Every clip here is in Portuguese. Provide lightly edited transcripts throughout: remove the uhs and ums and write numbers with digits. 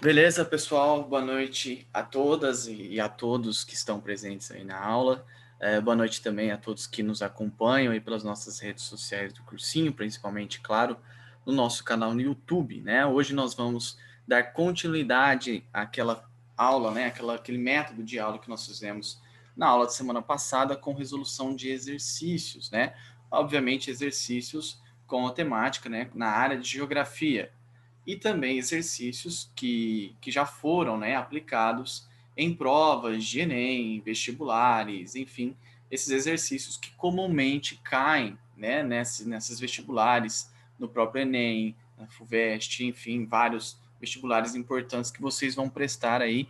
Beleza, pessoal? Boa noite a todas e a todos que estão presentes aí na aula. Boa noite também a todos que nos acompanham aí pelas nossas redes sociais do cursinho, principalmente, claro, no nosso canal no YouTube, né? Hoje nós vamos dar continuidade àquela aula, né? Aquele método de aula que nós fizemos na aula de semana passada com resolução de exercícios, né? Obviamente, exercícios com a temática, né? Na área de geografia e também exercícios que já foram, né, aplicados em provas de Enem, vestibulares, enfim, esses exercícios que comumente caem, né, nesses vestibulares, no próprio Enem, na FUVEST, enfim, vários vestibulares importantes que vocês vão prestar aí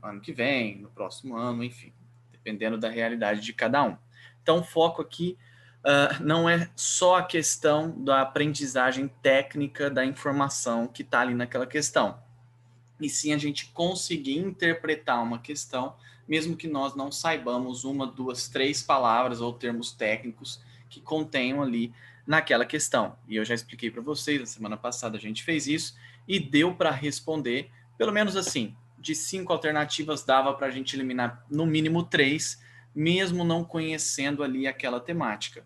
ano que vem, no próximo ano, enfim, dependendo da realidade de cada um. Então, o foco aqui não é só a questão da aprendizagem técnica da informação que está ali naquela questão, e sim a gente conseguir interpretar uma questão, mesmo que nós não saibamos uma, duas, três palavras ou termos técnicos que contenham ali naquela questão. E eu já expliquei para vocês, na semana passada a gente fez isso, e deu para responder, pelo menos assim, de 5 alternativas dava para a gente eliminar no mínimo 3, mesmo não conhecendo ali aquela temática.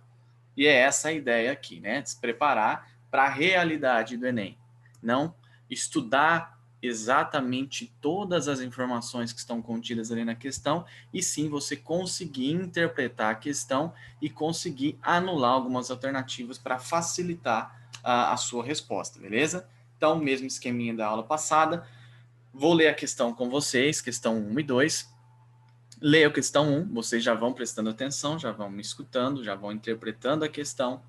E é essa a ideia aqui, né? De se preparar para a realidade do Enem. Não estudar exatamente todas as informações que estão contidas ali na questão, e sim você conseguir interpretar a questão e conseguir anular algumas alternativas para facilitar a sua resposta, beleza? Então, mesmo esqueminha da aula passada, vou ler a questão com vocês, questão 1 e 2. Leio a questão 1, vocês já vão prestando atenção, já vão me escutando, já vão interpretando a questão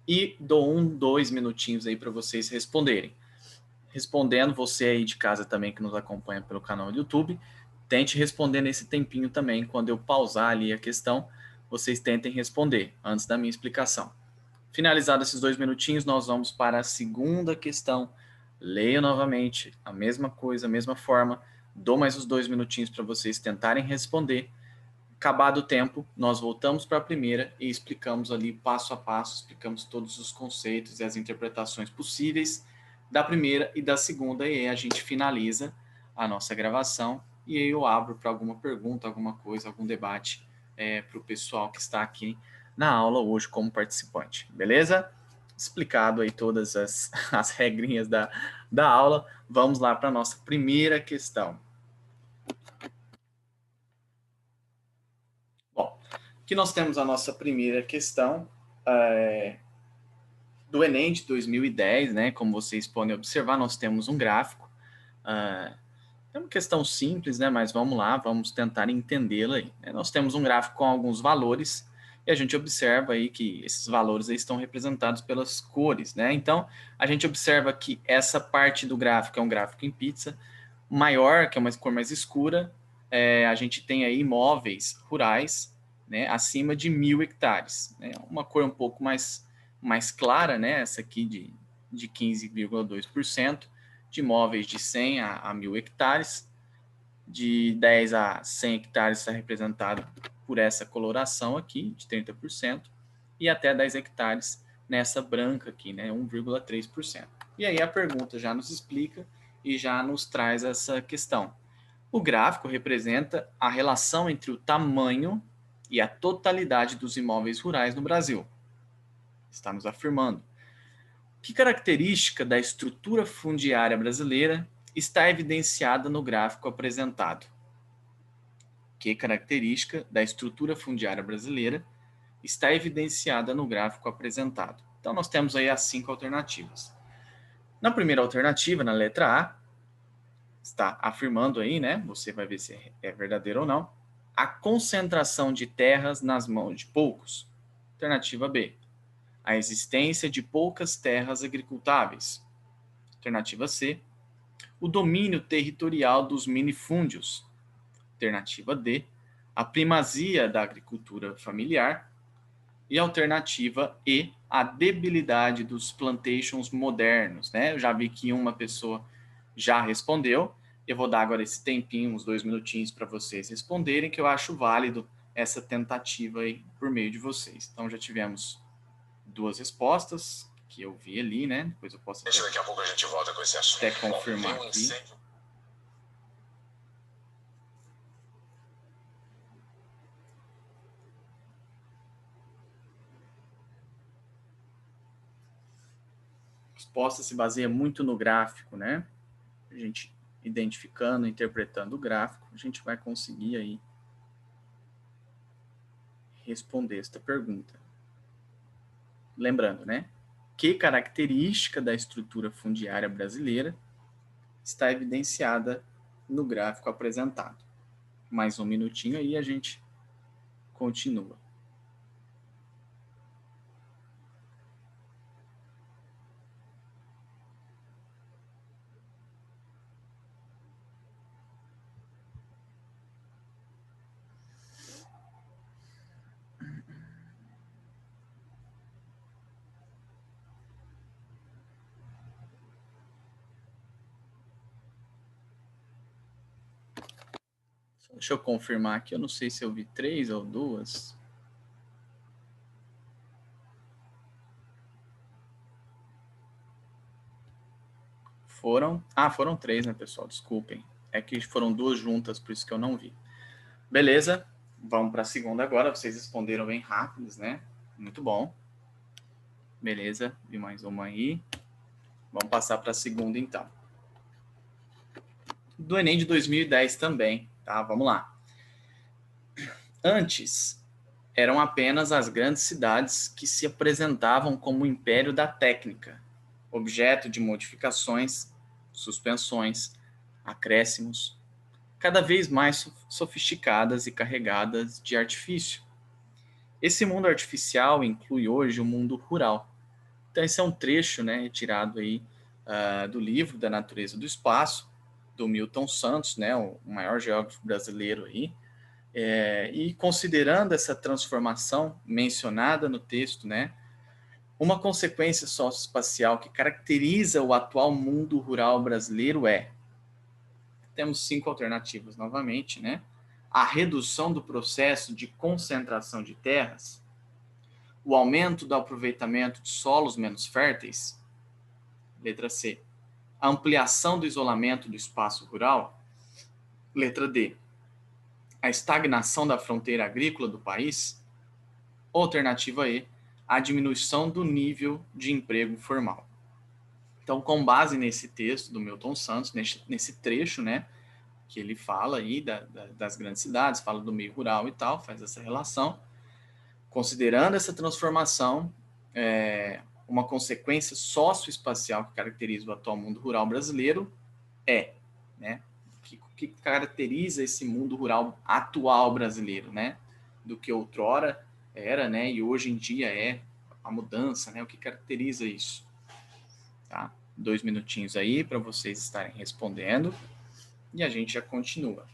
e dou 2 minutinhos aí para vocês responderem. Respondendo, você aí de casa também que nos acompanha pelo canal do YouTube, tente responder nesse tempinho também, quando eu pausar ali a questão, vocês tentem responder antes da minha explicação. Finalizados esses 2 minutinhos, nós vamos para a segunda questão. Leio novamente a mesma coisa, a mesma forma, dou mais os 2 minutinhos para vocês tentarem responder. Acabado o tempo, nós voltamos para a primeira e explicamos ali passo a passo, explicamos todos os conceitos e as interpretações possíveis da primeira e da segunda, e aí a gente finaliza a nossa gravação e aí eu abro para alguma pergunta, alguma coisa, algum debate para o pessoal que está aqui na aula hoje como participante, beleza? Explicado aí todas as regrinhas da aula, vamos lá para a nossa primeira questão. Bom, aqui nós temos a nossa primeira questão do Enem de 2010, né? Como vocês podem observar, nós temos um gráfico. É uma questão simples, né? Mas vamos lá, vamos tentar entendê-la aí. Nós temos um gráfico com alguns valores e a gente observa aí que esses valores aí estão representados pelas cores, né? Então, a gente observa que essa parte do gráfico é um gráfico em pizza, maior, que é uma cor mais escura, a gente tem aí imóveis rurais, né, acima de 1.000 hectares. Né, uma cor um pouco mais clara, né, essa aqui de 15,2%, de imóveis de 100 a 1.000 hectares, de 10 a 100 hectares está representado por essa coloração aqui, de 30%, e até 10 hectares nessa branca aqui, né, 1,3%. E aí a pergunta já nos explica e já nos traz essa questão. O gráfico representa a relação entre o tamanho e a totalidade dos imóveis rurais no Brasil. Está nos afirmando. Que característica da estrutura fundiária brasileira está evidenciada no gráfico apresentado? Que característica da estrutura fundiária brasileira está evidenciada no gráfico apresentado? Então, nós temos aí as 5 alternativas. Na primeira alternativa, na letra A, está afirmando aí, né? Você vai ver se é verdadeiro ou não. A concentração de terras nas mãos de poucos. Alternativa B. A existência de poucas terras agricultáveis. Alternativa C. O domínio territorial dos minifúndios. Alternativa D. A primazia da agricultura familiar. E alternativa E. A debilidade dos plantations modernos. Né? Eu já vi que uma pessoa já respondeu. Eu vou dar agora esse tempinho, uns 2 minutinhos para vocês responderem, que eu acho válido essa tentativa aí por meio de vocês. Então já tivemos 2 respostas que eu vi ali, né? Depois eu posso Deixa daqui a pouco a gente volta com esse assunto. até confirmar aqui. resposta se baseia muito no gráfico, né? A gente identificando, interpretando o gráfico, a gente vai conseguir aí responder esta pergunta. Lembrando, né? Que característica da estrutura fundiária brasileira está evidenciada no gráfico apresentado? Mais um minutinho aí a gente continua. Deixa eu confirmar aqui, eu não sei se eu vi 3 ou 2. Foram 3, né, pessoal? Desculpem. É que foram 2 juntas, por isso que eu não vi. Beleza, vamos para a segunda agora. Vocês responderam bem rápidos, né? Muito bom. Beleza, vi mais uma aí. Vamos passar para a segunda, então. Do Enem de 2010 também, tá? Vamos lá. Antes, eram apenas as grandes cidades que se apresentavam como o império da técnica, objeto de modificações, suspensões, acréscimos, cada vez mais sofisticadas e carregadas de artifício. Esse mundo artificial inclui hoje o mundo rural. Então esse é um trecho, né, retirado aí do livro Da Natureza do Espaço, do Milton Santos, né, o maior geógrafo brasileiro aí, e considerando essa transformação mencionada no texto, né, uma consequência socioespacial que caracteriza o atual mundo rural brasileiro temos 5 alternativas novamente, né? A redução do processo de concentração de terras, o aumento do aproveitamento de solos menos férteis, letra C. A ampliação do isolamento do espaço rural, letra D. A estagnação da fronteira agrícola do país, alternativa E. A diminuição do nível de emprego formal. Então, com base nesse texto do Milton Santos, nesse trecho, né, que ele fala aí das grandes cidades, fala do meio rural e tal, faz essa relação. Considerando essa transformação, uma consequência socioespacial que caracteriza o atual mundo rural brasileiro né, que caracteriza esse mundo rural atual brasileiro, né, do que outrora era, né, e hoje em dia é a mudança, né, o que caracteriza isso. Tá? 2 minutinhos aí para vocês estarem respondendo e a gente já continua.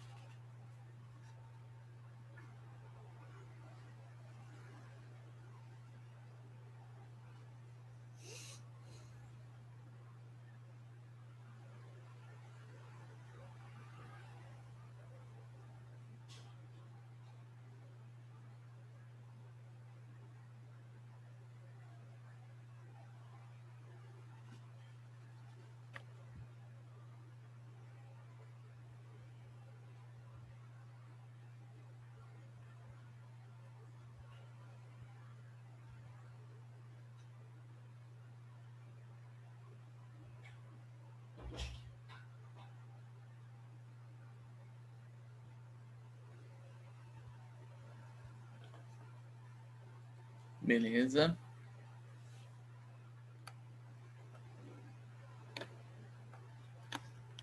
Beleza.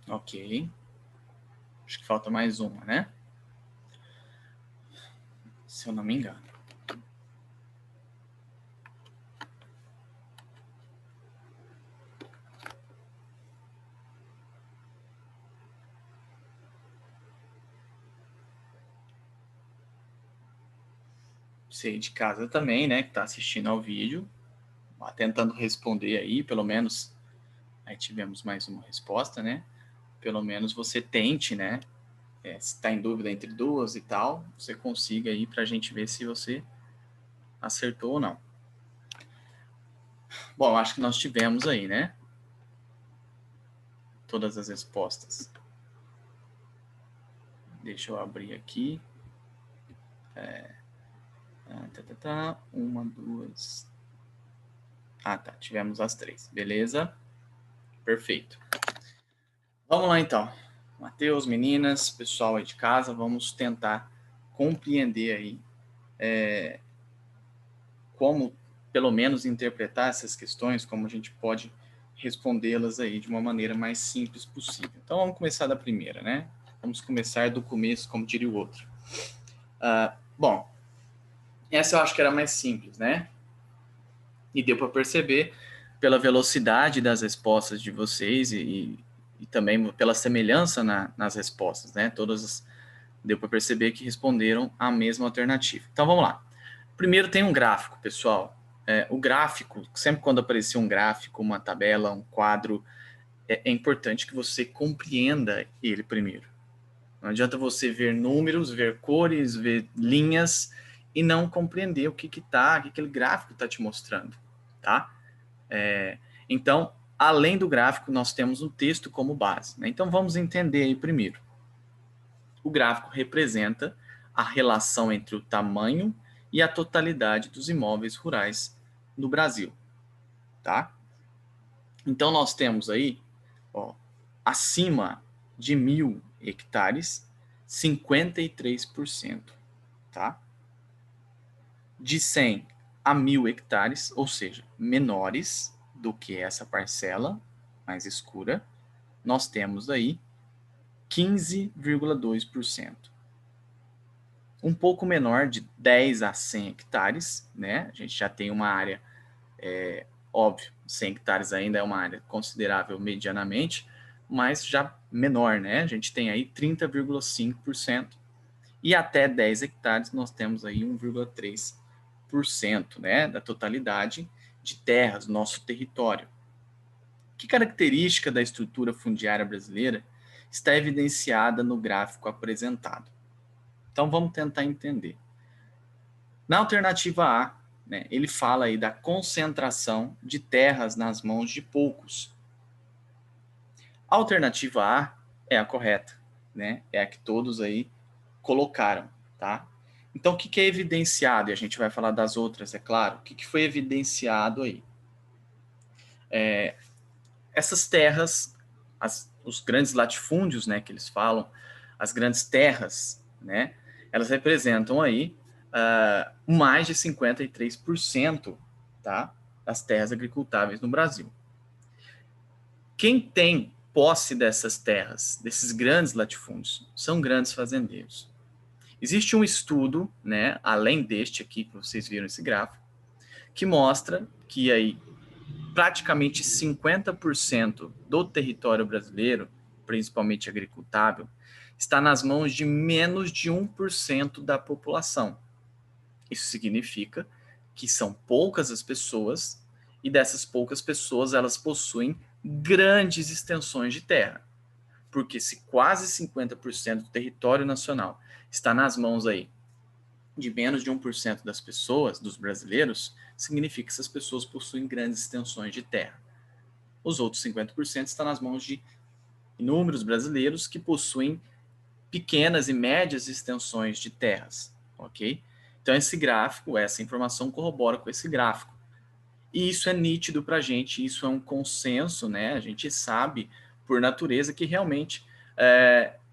Ok. Acho que falta mais uma, né? Se eu não me engano. Você de casa também, né, que está assistindo ao vídeo, tentando responder aí, pelo menos, aí tivemos mais uma resposta, né? Pelo menos você tente, né? Se está em dúvida entre duas e tal, você consiga aí para a gente ver se você acertou ou não. Bom, acho que nós tivemos aí, né? Todas as respostas. Deixa eu abrir aqui. Uma, duas. Ah, tá. Tivemos as 3. Beleza? Perfeito. Vamos lá, então. Matheus, meninas, pessoal aí de casa, vamos tentar compreender aí como, pelo menos, interpretar essas questões, como a gente pode respondê-las aí de uma maneira mais simples possível. Então, vamos começar da primeira, né? Vamos começar do começo, como diria o outro. Bom, essa eu acho que era mais simples, né? E deu para perceber pela velocidade das respostas de vocês e também pela semelhança nas respostas, né? Deu para perceber que responderam a mesma alternativa. Então, vamos lá. Primeiro tem um gráfico, pessoal. O gráfico, sempre quando aparecer um gráfico, uma tabela, um quadro, é importante que você compreenda ele primeiro. Não adianta você ver números, ver cores, ver linhas e não compreender o que aquele gráfico está te mostrando, tá? Então, além do gráfico, nós temos um texto como base, né? Então, vamos entender aí primeiro. O gráfico representa a relação entre o tamanho e a totalidade dos imóveis rurais no Brasil, tá? Então, nós temos aí, ó, acima de 1.000 hectares, 53%, tá? De 100 a 1.000 hectares, ou seja, menores do que essa parcela mais escura, nós temos aí 15,2%. Um pouco menor, de 10 a 100 hectares, né? A gente já tem uma área, óbvio, 100 hectares ainda é uma área considerável medianamente, mas já menor, né? A gente tem aí 30,5%. E até 10 hectares nós temos aí 1,3%, né, da totalidade de terras do nosso território. Que característica da estrutura fundiária brasileira está evidenciada no gráfico apresentado? Então vamos tentar entender. Na alternativa A, né, ele fala aí da concentração de terras nas mãos de poucos. A alternativa A é a correta, né? É a que todos aí colocaram, tá? Então, o que é evidenciado? E a gente vai falar das outras, é claro. O que foi evidenciado aí? Essas terras, os grandes latifúndios, né, que eles falam, as grandes terras, né, elas representam aí mais de 53%, tá, das terras agricultáveis no Brasil. Quem tem posse dessas terras, desses grandes latifúndios, são grandes fazendeiros. Existe um estudo, né, além deste aqui que vocês viram esse gráfico, que mostra que aí praticamente 50% do território brasileiro, principalmente agricultável, está nas mãos de menos de 1% da população. Isso significa que são poucas as pessoas e dessas poucas pessoas elas possuem grandes extensões de terra. Porque se quase 50% do território nacional está nas mãos aí de menos de 1% das pessoas, dos brasileiros, significa que essas pessoas possuem grandes extensões de terra. Os outros 50% estão nas mãos de inúmeros brasileiros que possuem pequenas e médias extensões de terras, ok? Então esse gráfico, essa informação corrobora com esse gráfico. E isso é nítido para a gente, isso é um consenso, né? A gente sabe, por natureza, que realmente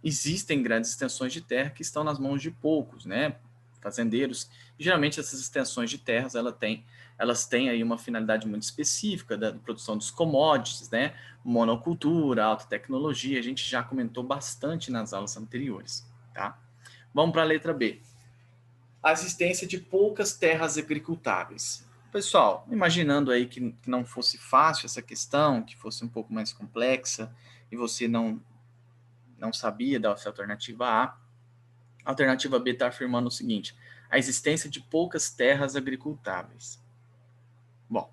existem grandes extensões de terra que estão nas mãos de poucos, né? Fazendeiros. E, geralmente essas extensões de terras elas têm aí uma finalidade muito específica da produção dos commodities, né? Monocultura, alta tecnologia, a gente já comentou bastante nas aulas anteriores, tá? Vamos para a letra B. A existência de poucas terras agricultáveis. Pessoal, imaginando aí que não fosse fácil essa questão, que fosse um pouco mais complexa e você não sabia da alternativa A, a alternativa B está afirmando o seguinte: a existência de poucas terras agricultáveis. Bom,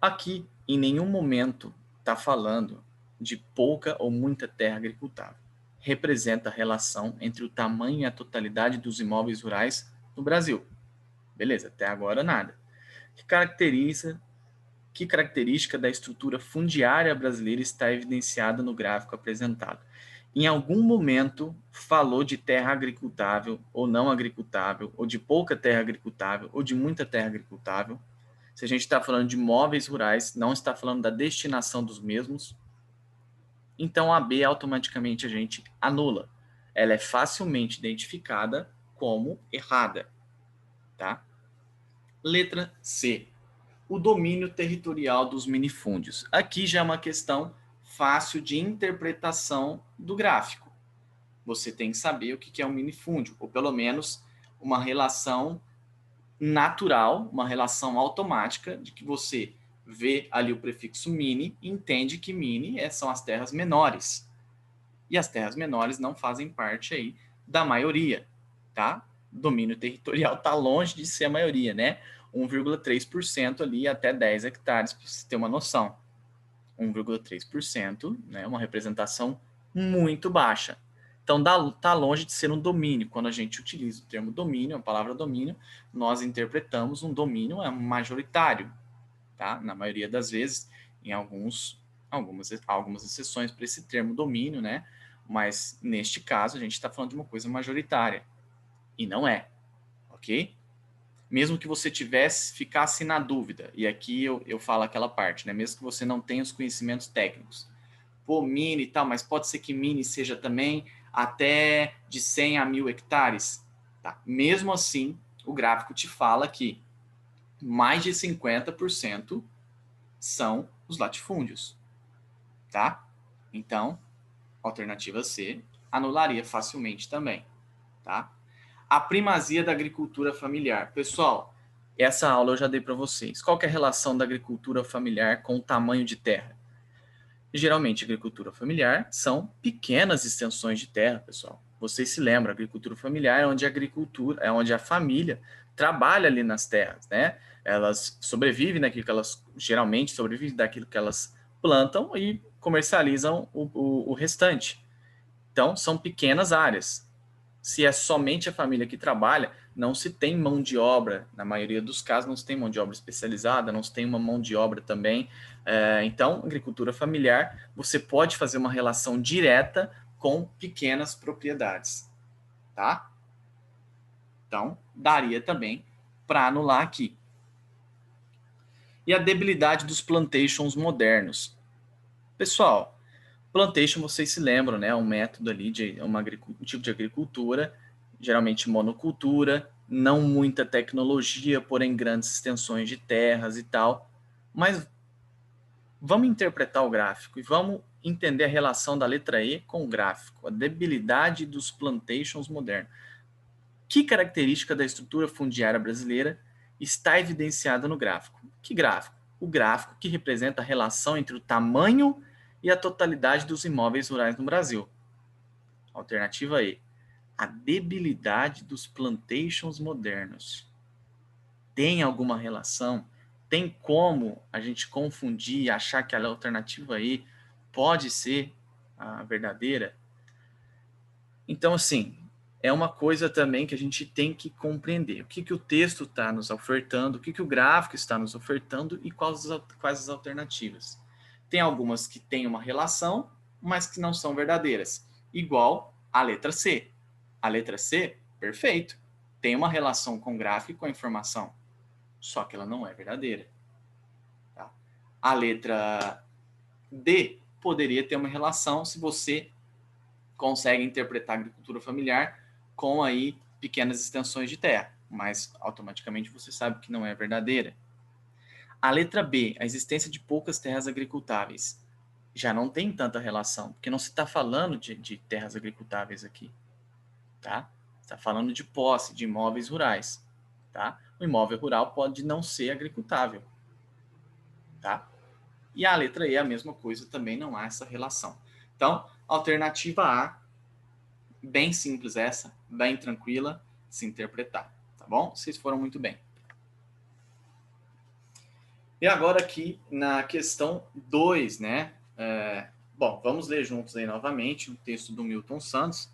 aqui em nenhum momento está falando de pouca ou muita terra agricultável. Representa a relação entre o tamanho e a totalidade dos imóveis rurais no Brasil. Beleza, até agora nada. Que característica da estrutura fundiária brasileira está evidenciada no gráfico apresentado? Em algum momento falou de terra agricultável ou não agricultável, ou de pouca terra agricultável, ou de muita terra agricultável? Se a gente está falando de imóveis rurais, não está falando da destinação dos mesmos, então a B automaticamente a gente anula. Ela é facilmente identificada como errada, tá? Letra C. O domínio territorial dos minifúndios. Aqui já é uma questão fácil de interpretação do gráfico. Você tem que saber o que é um minifúndio, ou pelo menos uma relação natural, uma relação automática de que você vê ali o prefixo mini e entende que mini são as terras menores. E as terras menores não fazem parte aí da maioria, tá? O domínio territorial está longe de ser a maioria, né? 1,3% ali até 10 hectares, para você ter uma noção. 1,3%, né? Uma representação muito baixa. Então, está longe de ser um domínio. Quando a gente utiliza o termo domínio, a palavra domínio, nós interpretamos um domínio majoritário, tá? Na maioria das vezes, em algumas exceções para esse termo domínio, né? Mas, neste caso, a gente está falando de uma coisa majoritária. E não é, ok? Mesmo que você ficasse na dúvida, e aqui eu falo aquela parte, né? Mesmo que você não tenha os conhecimentos técnicos. Pô, mini e tal, mas pode ser que mini seja também até de 100 a 1.000 hectares. Tá? Mesmo assim, o gráfico te fala que mais de 50% são os latifúndios. Tá? Então, alternativa C anularia facilmente também. Tá? A primazia da agricultura familiar. Pessoal, essa aula eu já dei para vocês. Qual que é a relação da agricultura familiar com o tamanho de terra? Geralmente, agricultura familiar são pequenas extensões de terra, pessoal. Vocês se lembram, agricultura familiar é onde a agricultura, é onde a família trabalha ali nas terras, né? Elas sobrevivem daquilo que elas, geralmente sobrevivem daquilo que elas plantam e comercializam o restante. Então, são pequenas áreas. Se é somente a família que trabalha, não se tem mão de obra, na maioria dos casos não se tem mão de obra especializada, não se tem uma mão de obra também. Então, agricultura familiar, você pode fazer uma relação direta com pequenas propriedades, tá? Então, daria também para anular aqui. E a debilidade dos plantations modernos. Pessoal, plantation, vocês se lembram, né? É um método ali de um tipo de agricultura, geralmente monocultura, não muita tecnologia, porém grandes extensões de terras e tal. Mas vamos interpretar o gráfico e vamos entender a relação da letra E com o gráfico, a debilidade dos plantations modernos. Que característica da estrutura fundiária brasileira está evidenciada no gráfico? Que gráfico? O gráfico que representa a relação entre o tamanho e a totalidade dos imóveis rurais no Brasil. Alternativa E. A debilidade dos plantations modernos. Tem alguma relação? Tem como a gente confundir e achar que a alternativa E pode ser a verdadeira? Então, assim, é uma coisa também que a gente tem que compreender. O que o texto está nos ofertando, o que o gráfico está nos ofertando e quais as alternativas. Tem algumas que têm uma relação, mas que não são verdadeiras. Igual a letra C. A letra C, perfeito. Tem uma relação com o gráfico e com a informação. Só que ela não é verdadeira. Tá? A letra D poderia ter uma relação se você consegue interpretar a agricultura familiar com aí pequenas extensões de terra, mas automaticamente você sabe que não é verdadeira. A letra B, a existência de poucas terras agricultáveis, já não tem tanta relação, porque não se está falando de terras agricultáveis aqui, tá? Está falando de posse, de imóveis rurais, tá? O imóvel rural pode não ser agricultável, tá? E a letra E, a mesma coisa, também não há essa relação. Então, alternativa A, bem simples essa, bem tranquila se interpretar, tá bom? Vocês foram muito bem. E agora aqui na questão 2, né? Bom, vamos ler juntos aí novamente o texto do Milton Santos.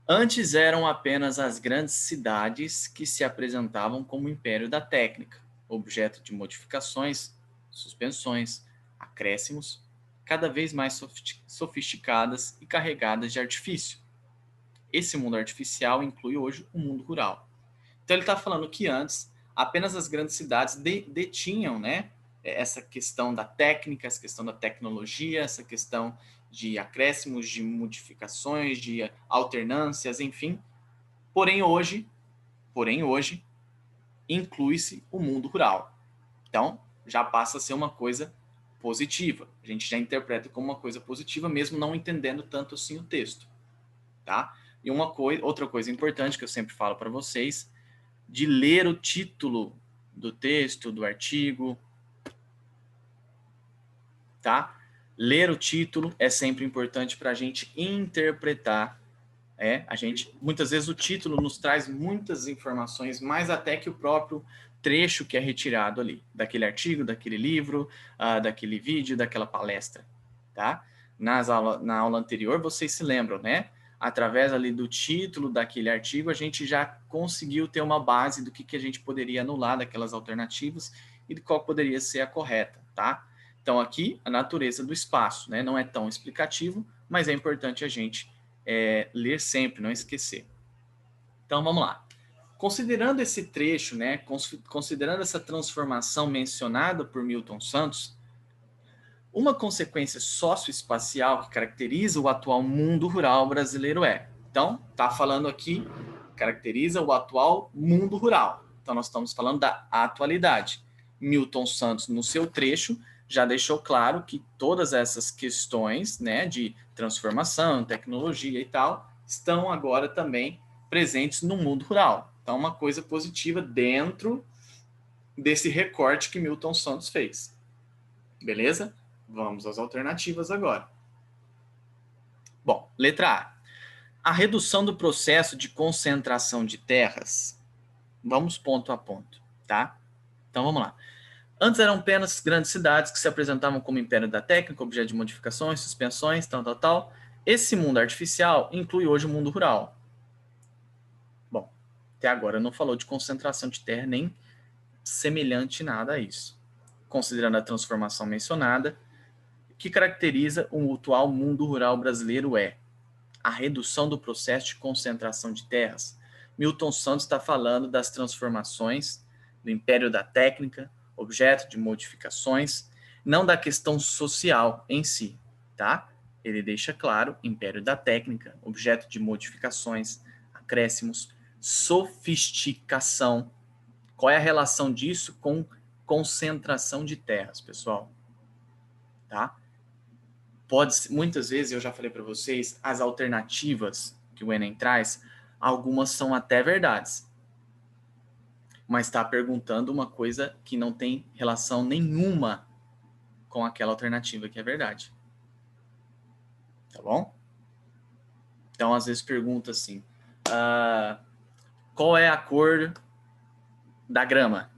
Antes eram apenas as grandes cidades que se apresentavam como império da técnica, objeto de modificações, suspensões, acréscimos, cada vez mais sofisticadas e carregadas de artifício. Esse mundo artificial inclui hoje o mundo rural. Então ele está falando que antes apenas as grandes cidades detinham, né, essa questão da técnica, essa questão da tecnologia, essa questão de acréscimos, de modificações, de alternâncias, enfim. Porém, hoje, inclui-se o mundo rural. Então, já passa a ser uma coisa positiva. A gente já interpreta como uma coisa positiva, mesmo não entendendo tanto assim o texto, tá? E outra coisa importante que eu sempre falo para vocês, de ler o título do texto, do artigo, tá? Ler o título é sempre importante para a gente interpretar. Muitas vezes o título nos traz muitas informações, mais até que o próprio trecho que é retirado ali, daquele artigo, daquele livro, daquele vídeo, daquela palestra, tá? Na aula anterior, vocês se lembram, né? Através ali do título daquele artigo, a gente já conseguiu ter uma base do que a gente poderia anular daquelas alternativas e de qual poderia ser a correta, tá? Então, aqui, a natureza do espaço, né? Não é tão explicativo, mas é importante a gente ler sempre, não esquecer. Então, vamos lá. Considerando esse trecho, né, considerando essa transformação mencionada por Milton Santos, uma consequência socioespacial que caracteriza o atual mundo rural brasileiro é. Então, está falando aqui, caracteriza o atual mundo rural. Então, nós estamos falando da atualidade. Milton Santos, no seu trecho, já deixou claro que todas essas questões, né, de transformação, tecnologia e tal, estão agora também presentes no mundo rural. Então, uma coisa positiva dentro desse recorte que Milton Santos fez. Beleza? Vamos às alternativas agora. Bom, letra A. A redução do processo de concentração de terras. Vamos ponto a ponto, tá? Então, vamos lá. Antes eram apenas grandes cidades que se apresentavam como império da técnica, objeto de modificações, suspensões, tal. Esse mundo artificial inclui hoje o mundo rural. Bom, até agora não falou de concentração de terra nem semelhante nada a isso. Considerando a transformação mencionada, o que caracteriza o atual mundo rural brasileiro é a redução do processo de concentração de terras. Milton Santos está falando das transformações do império da técnica, objeto de modificações, não da questão social em si, tá? Ele deixa claro, império da técnica, objeto de modificações, acréscimos, sofisticação. Qual é a relação disso com concentração de terras, pessoal? Tá? Muitas vezes, eu já falei para vocês, as alternativas que o Enem traz, algumas são até verdades, mas está perguntando uma coisa que não tem relação nenhuma com aquela alternativa que é verdade. Tá bom? Então, às vezes pergunta assim, qual é a cor da grama?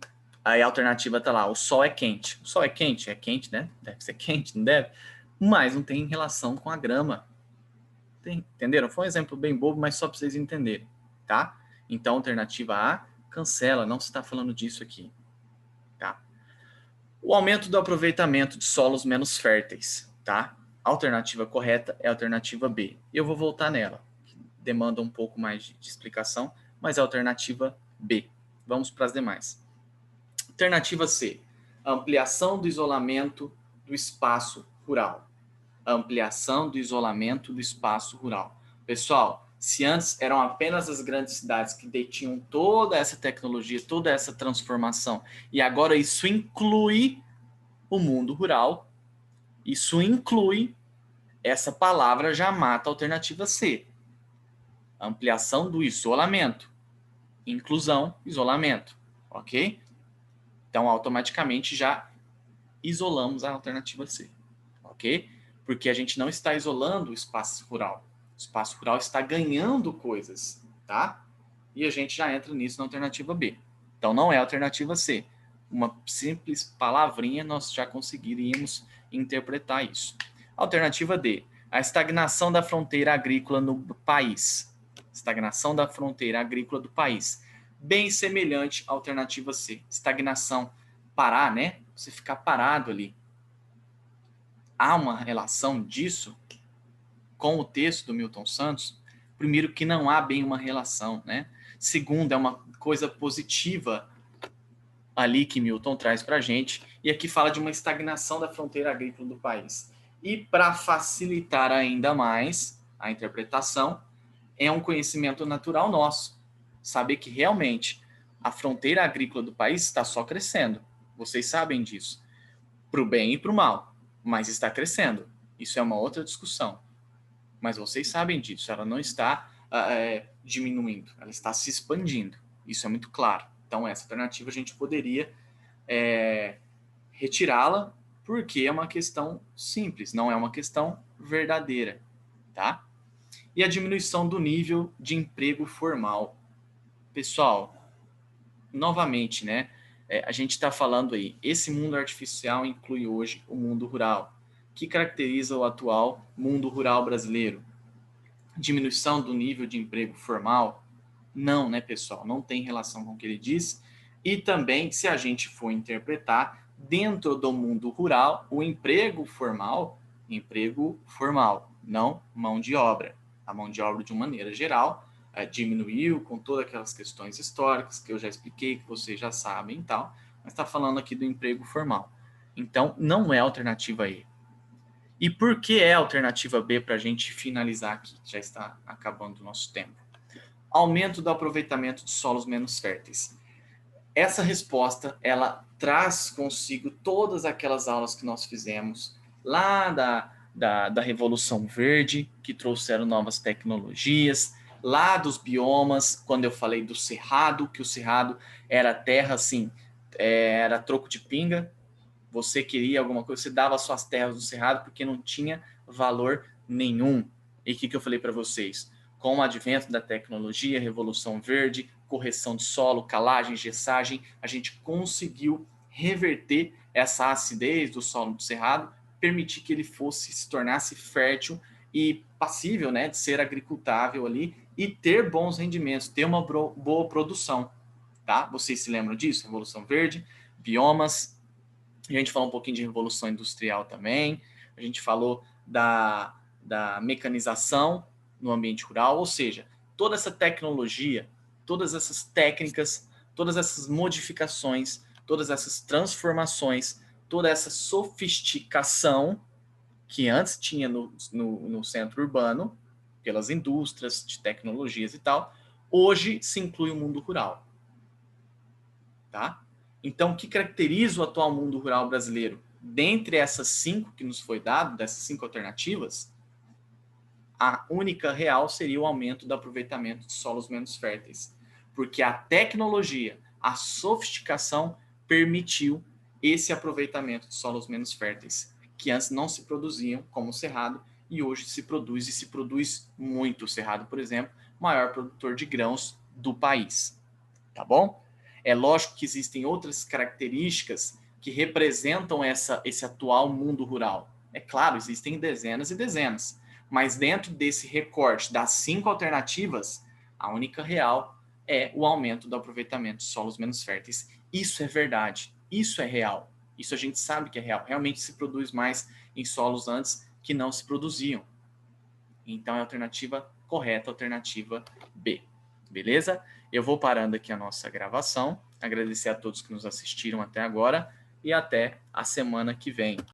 Aí a alternativa tá lá, o sol é quente. O sol é quente, né? Deve ser quente, não deve? Mas não tem relação com a grama. Entenderam? Foi um exemplo bem bobo, mas só para vocês entenderem, tá? Então, alternativa A, cancela, não se está falando disso aqui, tá? O aumento do aproveitamento de solos menos férteis, tá? A alternativa correta é a alternativa B. Eu vou voltar nela, que demanda um pouco mais de explicação, mas é a alternativa B. Vamos para as demais. Alternativa C, ampliação do isolamento do espaço rural. Ampliação do isolamento do espaço rural. Pessoal, se antes eram apenas as grandes cidades que detinham toda essa tecnologia, toda essa transformação, e agora isso inclui o mundo rural, isso inclui, essa palavra já mata a alternativa C. Ampliação do isolamento. Inclusão, isolamento. Ok? Então, automaticamente já isolamos a alternativa C. Ok? Porque a gente não está isolando o espaço rural. O espaço rural está ganhando coisas, tá? E a gente já entra nisso na alternativa B. Então, não é a alternativa C. Uma simples palavrinha, nós já conseguiríamos interpretar isso. Alternativa D. A estagnação da fronteira agrícola no país. Estagnação da fronteira agrícola do país. Bem semelhante à alternativa C. Estagnação, parar, né? Você ficar parado ali. Há uma relação disso com o texto do Milton Santos? Primeiro, que não há bem uma relação, né? Segundo, é uma coisa positiva ali que Milton traz para a gente, e aqui fala de uma estagnação da fronteira agrícola do país. E para facilitar ainda mais a interpretação, é um conhecimento natural nosso, saber que realmente a fronteira agrícola do país está só crescendo. Vocês sabem disso, para o bem e para o mal, mas está crescendo. Isso é uma outra discussão. Mas vocês sabem disso, ela não está diminuindo, ela está se expandindo. Isso é muito claro. Então, essa alternativa a gente poderia retirá-la, porque é uma questão simples, não é uma questão verdadeira, tá? E a diminuição do nível de emprego formal. Pessoal, novamente, né? A gente está falando aí, esse mundo artificial inclui hoje o mundo rural, que caracteriza o atual mundo rural brasileiro. Diminuição do nível de emprego formal? Não, né, pessoal? Não tem relação com o que ele diz. E também, se a gente for interpretar, dentro do mundo rural, o emprego formal, não mão de obra. A mão de obra, de uma maneira geral, diminuiu com todas aquelas questões históricas que eu já expliquei, que vocês já sabem e tal, mas está falando aqui do emprego formal. Então, não é alternativa E. E por que é a alternativa B para a gente finalizar aqui? Já está acabando o nosso tempo. Aumento do aproveitamento de solos menos férteis. Essa resposta, ela traz consigo todas aquelas aulas que nós fizemos lá da Revolução Verde, que trouxeram novas tecnologias, lá dos biomas, quando eu falei do cerrado, que o cerrado era terra, assim, era troco de pinga. Você queria alguma coisa, você dava suas terras do cerrado porque não tinha valor nenhum. E o que eu falei para vocês? Com o advento da tecnologia, Revolução Verde, correção de solo, calagem, gessagem, a gente conseguiu reverter essa acidez do solo do cerrado, permitir que ele se tornasse fértil e passível, né, de ser agricultável ali e ter bons rendimentos, ter uma boa produção, tá? Vocês se lembram disso? Revolução Verde, biomas. A gente falou um pouquinho de revolução industrial também, a gente falou da mecanização no ambiente rural, ou seja, toda essa tecnologia, todas essas técnicas, todas essas modificações, todas essas transformações, toda essa sofisticação que antes tinha no centro urbano, pelas indústrias de tecnologias e tal, hoje se inclui o mundo rural. Tá? Então, o que caracteriza o atual mundo rural brasileiro? Dentre essas 5 que nos foi dado, dessas 5 alternativas, a única real seria o aumento do aproveitamento de solos menos férteis. Porque a tecnologia, a sofisticação permitiu esse aproveitamento de solos menos férteis, que antes não se produziam, como o cerrado, e hoje se produz, e se produz muito. O cerrado, por exemplo, maior produtor de grãos do país. Tá bom? É lógico que existem outras características que representam esse atual mundo rural. É claro, existem dezenas e dezenas, mas dentro desse recorte das 5 alternativas, a única real é o aumento do aproveitamento de solos menos férteis. Isso é verdade, isso é real, isso a gente sabe que é real. Realmente se produz mais em solos antes que não se produziam. Então é a alternativa correta, a alternativa B. Beleza? Eu vou parando aqui a nossa gravação. Agradecer a todos que nos assistiram até agora e até a semana que vem.